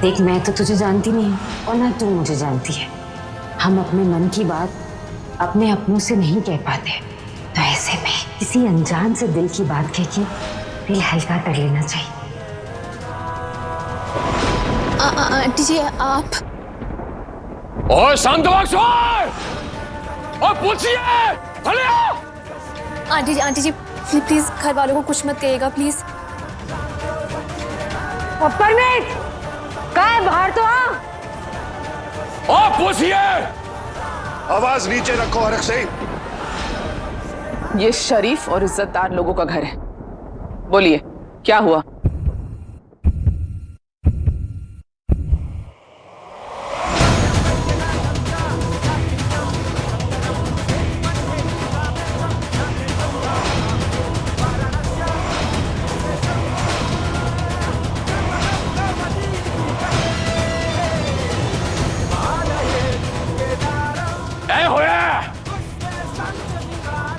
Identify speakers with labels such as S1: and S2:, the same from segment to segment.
S1: देख, मैं तो तुझे जानती नहीं और ना तू मुझे जानती है। हम अपने मन की बात अपने अपनों से नहीं कह पाते, तो ऐसे में किसी अनजान से दिल की बात कह के दिल हल्का कर लेना चाहिए।
S2: आंटी जी आप।
S3: ओए शांत बख्श, और पूछिए।
S2: आंटी जी प्लीज घर वालों को कुछ मत कहिएगा प्लीज।
S1: परमीत, कहाँ है? बाहर तो आ।
S3: और पूछिए।
S4: आवाज नीचे रखो हरक सिंह।
S5: ये शरीफ और इज्जतदार लोगों का घर है, बोलिए क्या हुआ?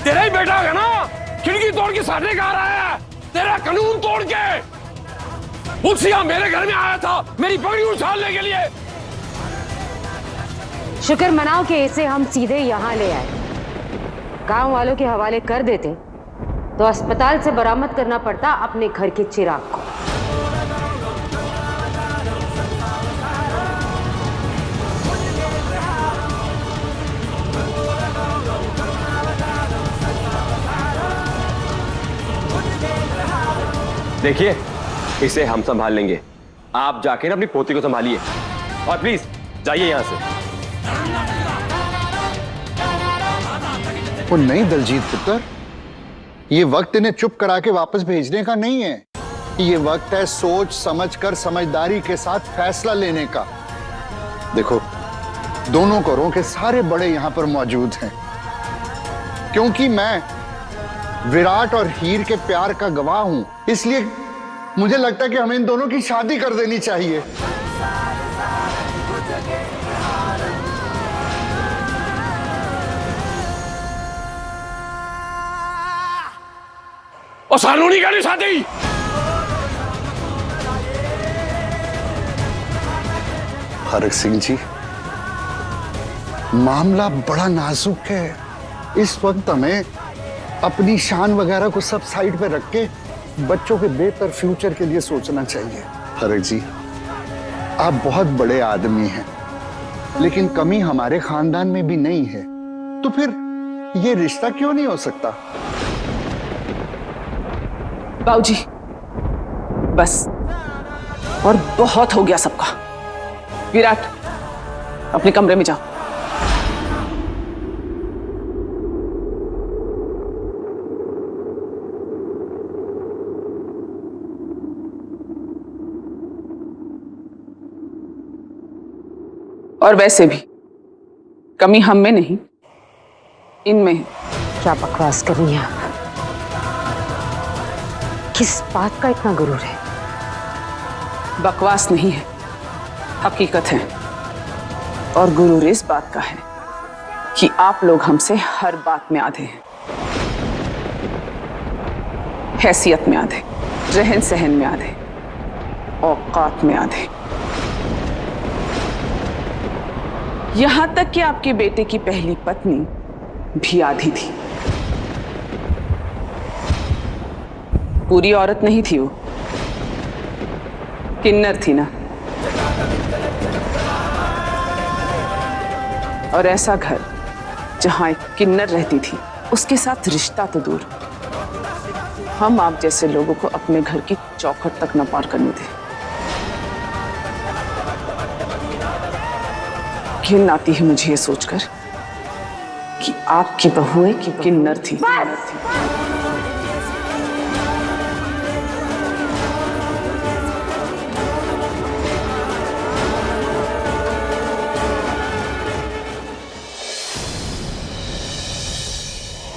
S3: तेरा ही बेटा है ना, खिड़की तोड़ के सामने का आ रहा है, तेरा कानून तोड़ के। मुझसे मेरे घर में आया था मेरी पगड़ी उछालने के लिए।
S1: शुक्र मनाओ कि इसे हम सीधे यहाँ ले आए। गांव वालों के हवाले कर देते तो अस्पताल से बरामद करना पड़ता अपने घर के चिराग को।
S6: देखिए, इसे हम संभाल लेंगे, आप जाके ना अपनी पोती को संभालिए और प्लीज जाइए यहां से।
S7: वो नहीं दलजीत पुत्र, ये वक्त इन्हें चुप करा के वापस भेजने का नहीं है। ये वक्त है सोच समझकर समझदारी के साथ फैसला लेने का। देखो, दोनों घरों के सारे बड़े यहां पर मौजूद हैं, क्योंकि मैं विराट और हीर के प्यार का गवाह हूं, इसलिए मुझे लगता है कि हमें इन दोनों की शादी कर देनी चाहिए।
S3: और सानूनी का नहीं शादी।
S7: हरक सिंह जी, मामला बड़ा नाजुक है। इस वक्त हमें अपनी शान वगैरह को सब साइड पे रख के बच्चों के बेहतर फ्यूचर के लिए सोचना चाहिए। हरक जी, आप बहुत बड़े आदमी हैं, लेकिन कमी हमारे खानदान में भी नहीं है, तो फिर ये रिश्ता क्यों नहीं हो सकता?
S5: बाबूजी बस, और बहुत हो गया सबका। विराट अपने कमरे में जाओ। और वैसे भी कमी हम में नहीं, इनमें है।
S1: क्या बकवास कर रही हैं आप? किस बात का इतना गुरूर है?
S5: बकवास नहीं है, हकीकत है। और गुरूर इस बात का है कि आप लोग हमसे हर बात में आधे हैं। हैसियत में आधे, रहन सहन में आधे, औकात में आधे। यहां तक कि आपके बेटे की पहली पत्नी भी आधी थी। पूरी औरत नहीं थी वो, किन्नर थी ना। और ऐसा घर जहां एक किन्नर रहती थी, उसके साथ रिश्ता तो दूर, हम आप जैसे लोगों को अपने घर की चौखट तक न पार करने थे। घिन आती है मुझे ये सोचकर कि आपकी बहुएं की किन्नर थी।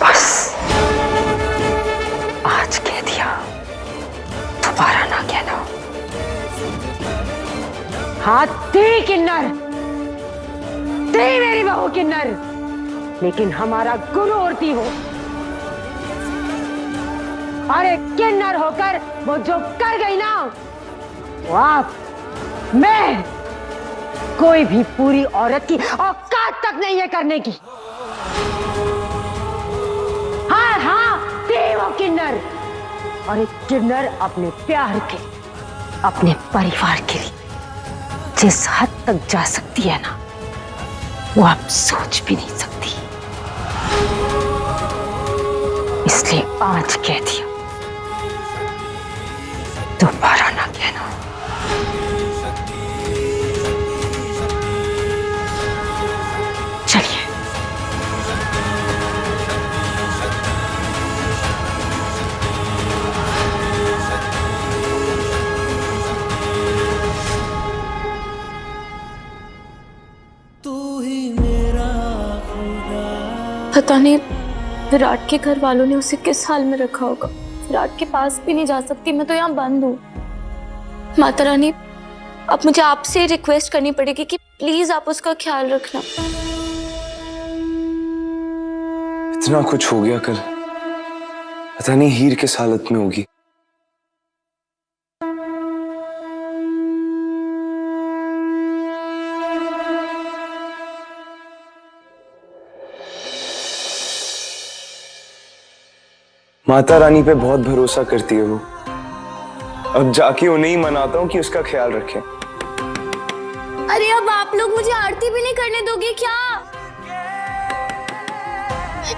S1: बस आज कह दिया, दोबारा ना कहना। हाथी किन्नर, तेरी मेरी बहू किन्नर, लेकिन हमारा गुरु औरती हो। अरे किन्नर होकर वो जो कर गई ना, वो आप मैं कोई भी पूरी औरत की औकात तक नहीं है करने की। हाँ हाँ, थी वो किन्नर, और एक किन्नर अपने प्यार के, अपने परिवार के लिए जिस हद तक जा सकती है ना, वो आप सोच भी नहीं सकती। इसलिए आज कह दिया, दोबारा ना कहना। चलिए।
S2: पता नहीं विराट के घर वालों ने उसे किस हाल में रखा होगा। विराट के पास भी नहीं जा सकती, मैं तो यहाँ बंद हूँ। माता रानी, अब मुझे आपसे रिक्वेस्ट करनी पड़ेगी कि प्लीज आप उसका ख्याल रखना।
S8: इतना कुछ हो गया कल, पता नहीं हीर किस हालत में होगी। माता रानी पे बहुत भरोसा करती है वो। अब जाके उन्हें ही मनाता हूँ कि उसका ख्याल रखें।
S2: अरे अब आप लोग मुझे आरती भी नहीं करने दोगे क्या?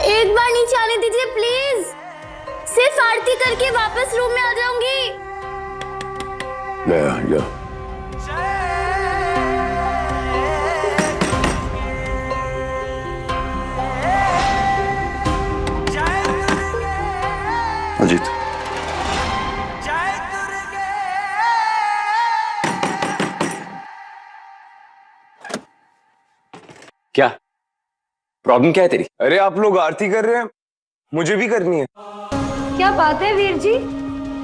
S2: एक बार नीचे आने दीजिए प्लीज। सिर्फ आरती करके वापस रूम में आ जाऊंगी।
S4: जा। अजीत,
S6: क्या प्रॉब्लम क्या है तेरी?
S8: अरे आप लोग आरती कर रहे हैं, मुझे भी करनी है।
S1: क्या बात है वीर जी,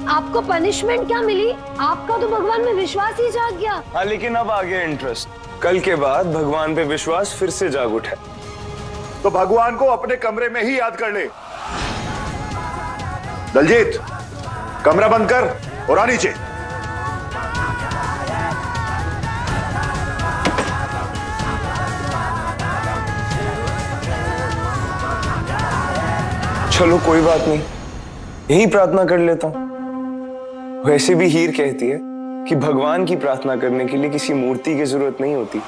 S1: आपको पनिशमेंट क्या मिली? आपका तो भगवान में विश्वास ही जाग गया।
S8: हाँ, लेकिन अब आ गया इंटरेस्ट। कल के बाद भगवान पे विश्वास फिर से जाग उठा।
S4: तो भगवान को अपने कमरे में ही याद कर ले। दलजीत, कमरा बंद कर और आ नीचे।
S8: चलो कोई बात नहीं, यही प्रार्थना कर लेता हूं। वैसे भी हीर कहती है कि भगवान की प्रार्थना करने के लिए किसी मूर्ति की जरूरत नहीं होती।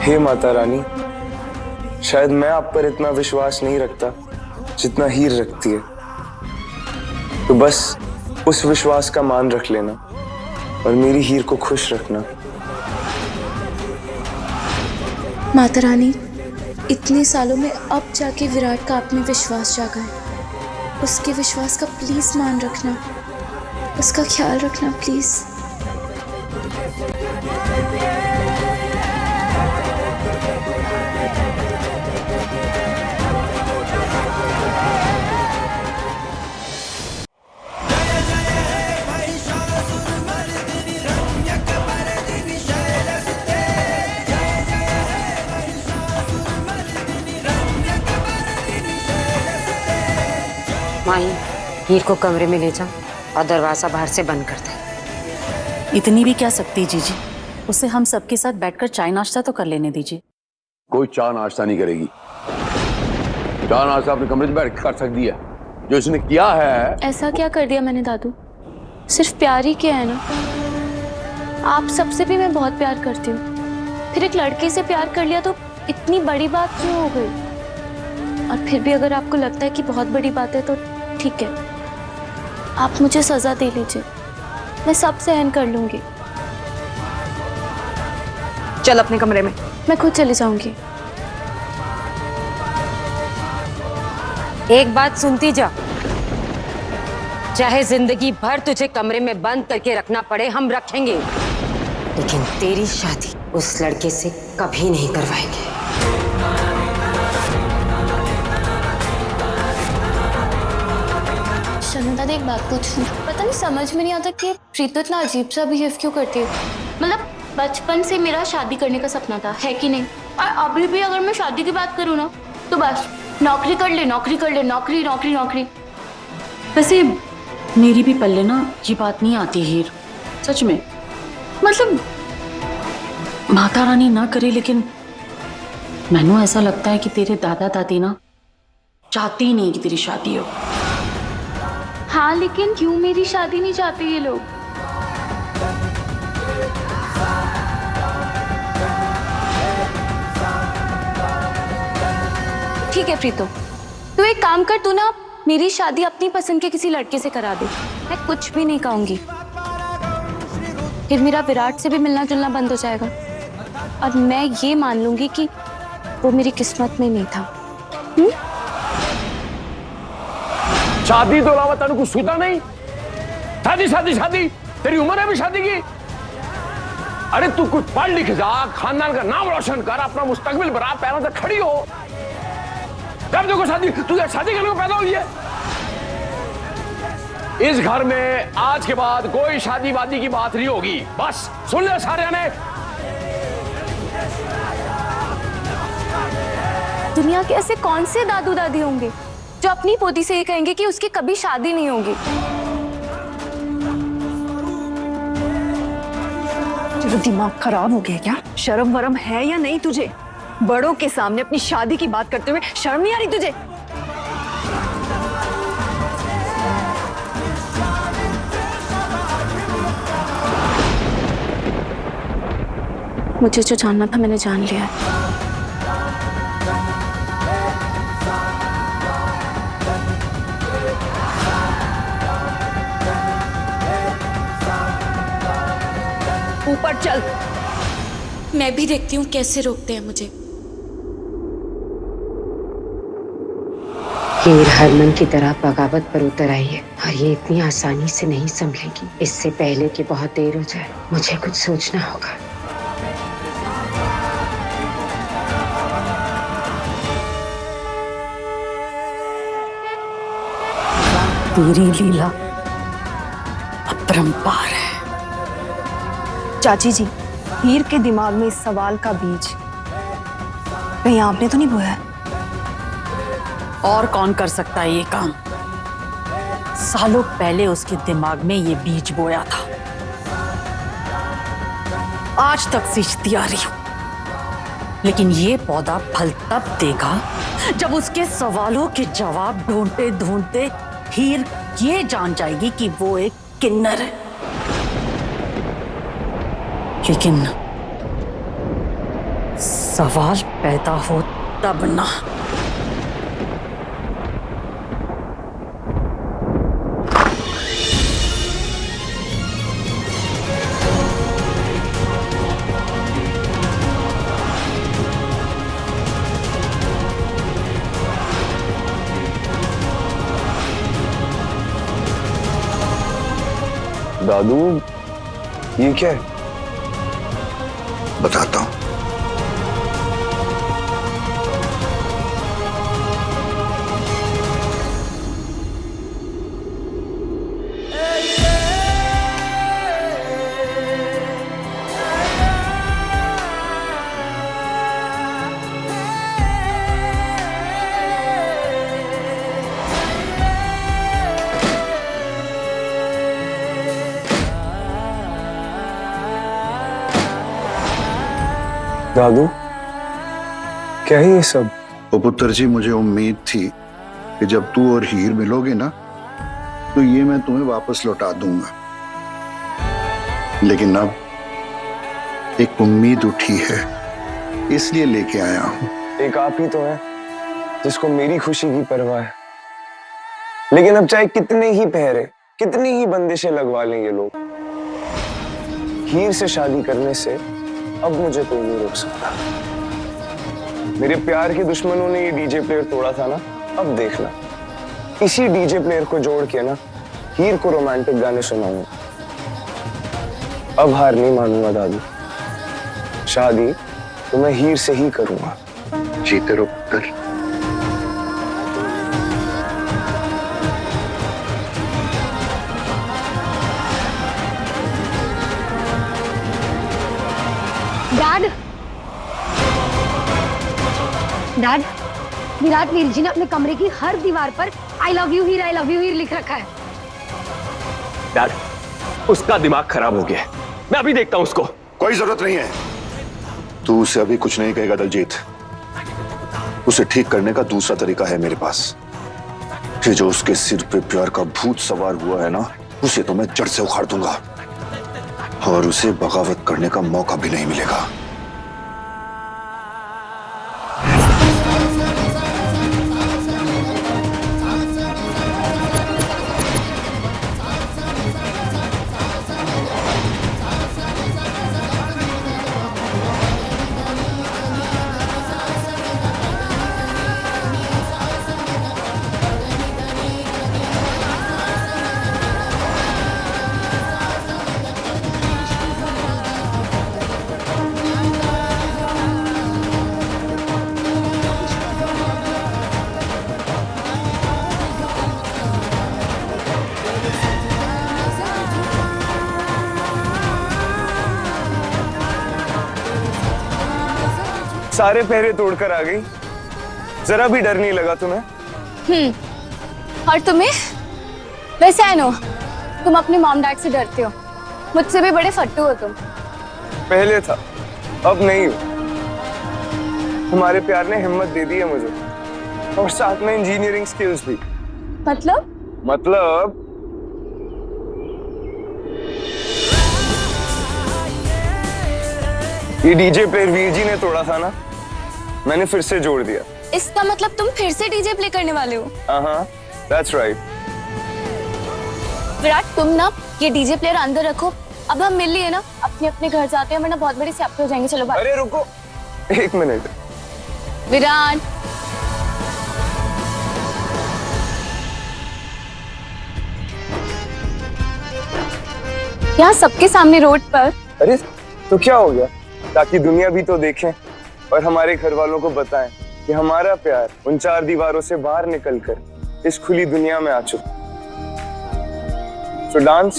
S8: हे माता रानी, शायद मैं आप पर इतना विश्वास नहीं रखता जितना हीर रखती है, तो बस उस विश्वास का मान रख लेना और मेरी हीर को खुश रखना।
S2: माता रानी, इतने सालों में अब जाके विराट का आप में विश्वास जागा है। उसके विश्वास का प्लीज मान रखना, उसका ख्याल रखना प्लीज।
S1: माही, हीर को कमरे में ले जाओ और दरवाजा बाहर से बंद कर दे।
S9: इतनी भी क्या सकती जीजी, उसे हम सबके साथ बैठकर चाय नाश्ता तो कर लेने दीजिए।
S3: कोई चाय नाश्ता नहीं करेगी। चाय नाश्ता अपने कमरे में बैठ कर सकती है। जो इसने किया है।
S2: ऐसा क्या कर दिया मैंने दादू? सिर्फ प्यार ही किया है ना। आप सबसे भी मैं बहुत प्यार करती हूँ, फिर एक लड़के से प्यार कर लिया तो इतनी बड़ी बात क्यों हो गई? और फिर भी अगर आपको लगता है कि बहुत बड़ी बात है तो ठीक है, आप मुझे सजा दे लीजिए, मैं सब सहन कर लूंगी।
S1: चल अपने कमरे में।
S2: मैं खुद चली जाऊंगी।
S1: एक बात सुनती जा, चाहे जिंदगी भर तुझे कमरे में बंद करके रखना पड़े, हम रखेंगे, लेकिन तेरी शादी उस लड़के से कभी नहीं करवाएंगे।
S2: शर्मिंदा शायद एक बात पूछूं। पता नहीं समझ में नहीं आता कि प्रीतो इतना अजीब सा बिहेव क्यों करती है। मतलब बचपन से मेरा शादी करने का सपना था, है कि नहीं? और अभी भी अगर मैं शादी की बात करूँ ना तो बस नौकरी कर ले, नौकरी कर ले, नौकरी नौकरी नौकरी।
S9: वैसे मेरी भी पल्ले ना ये बात नहीं आती हीर, सच में। मतलब माता रानी ना करे, लेकिन मैनू ऐसा लगता है कि तेरे दादा दादी ना चाहती ही नहीं कि तेरी शादी हो।
S2: हाँ, लेकिन क्यों मेरी शादी नहीं चाहते ये लोग? ठीक है प्रीतो, तू एक काम कर, तू ना मेरी शादी अपनी पसंद के किसी लड़के से करा दे। मैं कुछ भी नहीं कहूंगी, फिर मेरा विराट से भी मिलना जुलना बंद हो जाएगा और मैं ये मान लूंगी कि वो मेरी किस्मत में नहीं था।
S3: शादी तो अलावा तेन कुछ सूता नहीं? शादी शादी शादी, तेरी उम्र है भी शादी की? अरे तू कुछ पढ़ लिख जा, खानदान का नाम रोशन कर, अपना मुस्तकबिल बना, पैरों से खड़ी हो। जब देखो शादी, तुझे शादी करने को पैदा हुई है। इस घर में आज के बाद कोई शादी वादी की बात नहीं होगी, बस सुन ले सारे ने।
S2: दुनिया के ऐसे कौन से दादू दादी होंगे जो अपनी पोती से ये कहेंगे कि उसकी कभी शादी नहीं होगी?
S10: तेरा दिमाग खराब हो गया क्या? शर्म वरम है या नहीं तुझे? बड़ों के सामने अपनी शादी की बात करते हुए शर्म नहीं आ रही तुझे?
S2: मुझे जो जानना था मैंने जान लिया है।
S10: ऊपर चल।
S2: मैं भी देखती हूँ कैसे रोकते हैं मुझे।
S1: हीर हरमन की तरह बगावत पर उतर आई है और ये इतनी आसानी से नहीं संभलेगी। इससे पहले कि बहुत देर हो जाए, मुझे कुछ सोचना होगा।
S10: तेरी लीला अपरंपार है। चाची जी, हीर के दिमाग में इस सवाल का बीज कहीं आपने तो नहीं बोया है?
S9: और कौन कर सकता है ये काम? सालों पहले उसके दिमाग में ये बीज बोया था। आज तक सींचती आ रही हूं, लेकिन ये पौधा फल तब देगा जब उसके सवालों के जवाब ढूंढते ढूंढते हीर ये जान जाएगी कि वो एक किन्नर है। लेकिन सवाल पैदा हो तब ना।
S8: दादू, ये क्या है?
S7: बताता हूं।
S8: दादू, क्या है ये सब?
S7: ओ पुत्र जी, मुझे उम्मीद थी कि जब तू और हीर मिलोगे ना तो ये मैं तुम्हें वापस लौटा दूंगा, लेकिन अब एक उम्मीद उठी है, इसलिए लेके आया हूं।
S8: एक आप ही तो है जिसको मेरी खुशी की परवाह है, लेकिन अब चाहे कितने ही पहरे, कितनी ही बंदिशें लगवा लें ये लोग, हीर से शादी करने से अब मुझे कोई नहीं रोक सकता। मेरे प्यार के दुश्मनों ने ये डीजे प्लेयर तोड़ा था ना, अब देखना, इसी डीजे प्लेयर को जोड़ के ना हीर को रोमांटिक गाने सुनाऊंगा। अब हार नहीं मानूंगा दादू, शादी तो मैं हीर से ही करूंगा।
S7: जीते रहो पुत्र।
S11: डैड, विराट वीर जी ने अपने कमरे की हर दीवार पर आई लव यू हीर लिख रखा है।
S6: डैड, उसका दिमाग खराब हो गया है। मैं अभी देखता हूं उसको।
S4: कोई जरूरत नहीं है, तू उसे अभी कुछ नहीं कहेगा दलजीत। उसे ठीक करने का दूसरा तरीका है मेरे पास। ये जो उसके सिर पे प्यार का भूत सवार हुआ है ना, उसे तो मैं जड़ से उखाड़ दूंगा और उसे बगावत करने का मौका भी नहीं मिलेगा।
S8: सारे पहरे तोड़कर आ गई, जरा भी डर नहीं लगा तुम्हें?
S2: और तुम्हें? वैसे आई नो तुम अपने मॉम डैड से डरते हो, मुझसे भी बड़े फट्टू हो तुम।
S8: पहले था, अब नहीं हो। तुम्हारे प्यार ने हिम्मत दे दी है मुझे, और साथ में इंजीनियरिंग स्किल्स भी। मतलब ये डीजे प्लेयर वीर जी ने तोड़ा था ना, मैंने फिर से जोड़ दिया।
S2: इसका मतलब तुम फिर से डीजे प्ले करने वाले हो?
S8: हाँ, that's right।
S2: विराट, तुम ना ये डीजे प्लेयर अंदर रखो, अब हम मिल लिए ना, अपने अपने घर जाते हैं, वरना बहुत बड़ी सियापत हो जाएंगे। चलो बाय।
S8: अरे रुको 1 मिनट।
S2: विराट, यहाँ सबके सामने रोड पर।
S8: अरे तो क्या हो गया, ताकि दुनिया भी तो देखें और हमारे घर वालों को बताएं कि हमारा प्यार उन 4 दीवारों से बाहर निकलकर इस खुली दुनिया में आ चुका। So dance।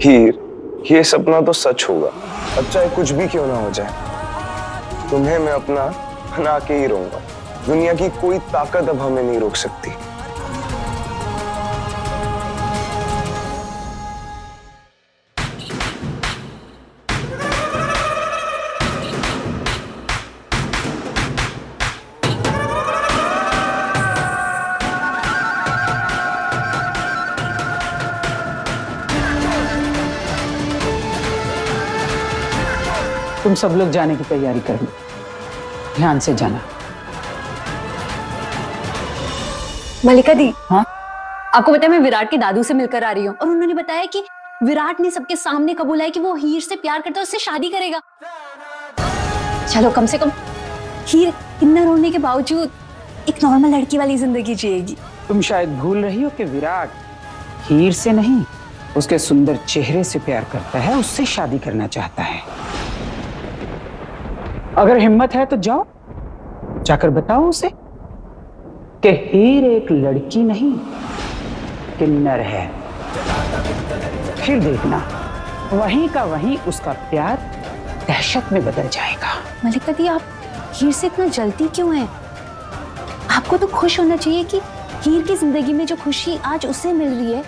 S8: हीर, ये सपना तो सच होगा, अब चाहे कुछ भी क्यों ना हो जाए। तुम्हें मैं अपना बना के ही रहूंगा। दुनिया की कोई ताकत अब हमें नहीं रोक सकती।
S5: तुम सब लोग जाने की तैयारी कर लो, ध्यान से जाना।
S10: मलिका दी,
S5: हाँ?
S10: आपको पता है मैं विराट के दादू से मिलकर आ रही हूँ और उन्होंने बताया कि विराट ने सबके सामने कबूला है कि वो हीर से प्यार करता है, उससे शादी करेगा। चलो कम से कम हीर किन्नर होने के बावजूद एक नॉर्मल लड़की वाली जिंदगी जिएगी।
S5: तुम शायद भूल रही हो कि विराट हीर से नहीं, उसके सुंदर चेहरे से प्यार करता है, उससे शादी करना चाहता है। अगर हिम्मत है तो जाओ, जाकर बताओ उसे कि हीर एक लड़की नहीं किन्नर है। फिर देखना वहीं का वहीं उसका प्यार दहशत में बदल जाएगा।
S2: मलिका दी, आप हीर से इतना जल्दी क्यों हैं? आपको तो खुश होना चाहिए कि हीर की जिंदगी में जो खुशी आज उसे मिल रही है,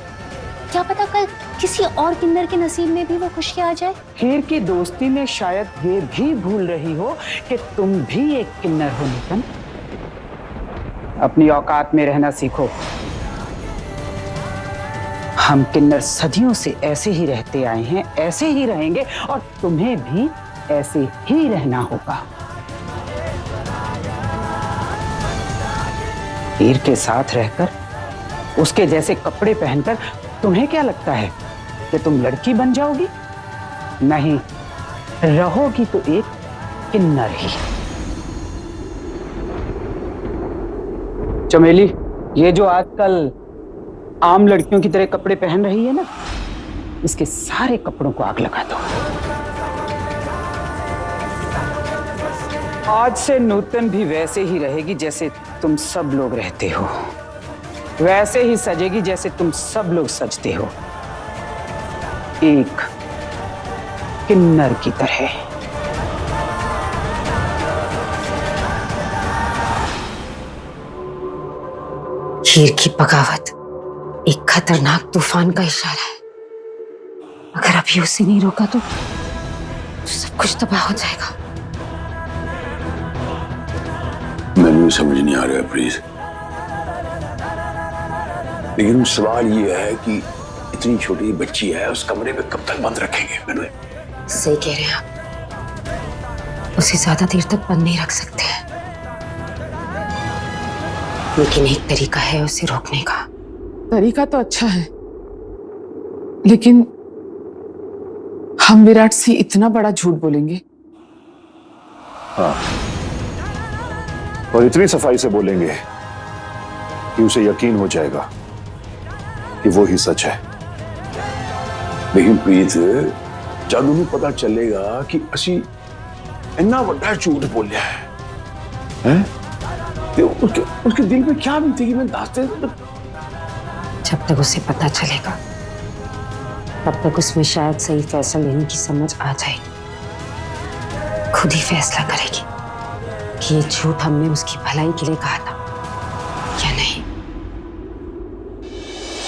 S2: क्या पता कल किसी और किन्नर के नसीब में भी वो खुशी आ जाए।
S5: हीर की दोस्ती में शायद ये भी भूल रही हो कि तुम भी एक किन्नर हो। नितन, अपनी औकात में रहना सीखो। हम किन्नर सदियों से ऐसे ही रहते आए हैं, ऐसे ही रहेंगे और तुम्हें भी ऐसे ही रहना होगा। हीर के साथ रहकर, उसके जैसे कपड़े पहनकर तुम्हें क्या लगता है कि तुम लड़की बन जाओगी? नहीं, रहोगी तो एक किन्नर ही। चमेली, ये जो आजकल आम लड़कियों की तरह कपड़े पहन रही है ना, इसके सारे कपड़ों को आग लगा दो। आज से नूतन भी वैसे ही रहेगी जैसे तुम सब लोग रहते हो, वैसे ही सजेगी जैसे तुम सब लोग सजते हो, एक किन्नर की तरह।
S1: हीर की बगावत एक खतरनाक तूफान का इशारा है। अगर अभी उसे नहीं रोका तो सब कुछ तबाह हो जाएगा।
S3: मैंने समझ नहीं आ रहा प्लीज, लेकिन सवाल ये है कि इतनी छोटी बच्ची है, उस कमरे में कब तक बंद रखेंगे? मैंने
S1: सही कह रहे हैं आप, उसे ज्यादा देर तक बंद नहीं रख सकते हैं, लेकिन एक तरीका है उसे रोकने का।
S5: तरीका तो अच्छा है, लेकिन हम विराट से इतना बड़ा झूठ बोलेंगे।
S4: हाँ, और इतनी सफाई से बोलेंगे कि उसे यकीन हो जाएगा कि वो ही सच है।
S3: लेकिन प्रीत, जब उन्हें पता चलेगा कि असी इतना बड़ा झूठ बोलिया है, तो उसके दिल में क्या बीतेगी? मैं दास्ते
S1: जब तक उसे पता चलेगा तब तक उसमें शायद सही फैसला लेने की समझ आ जाएगी। खुद ही फैसला करेगी कि ये झूठ हमने उसकी भलाई के लिए कहा था।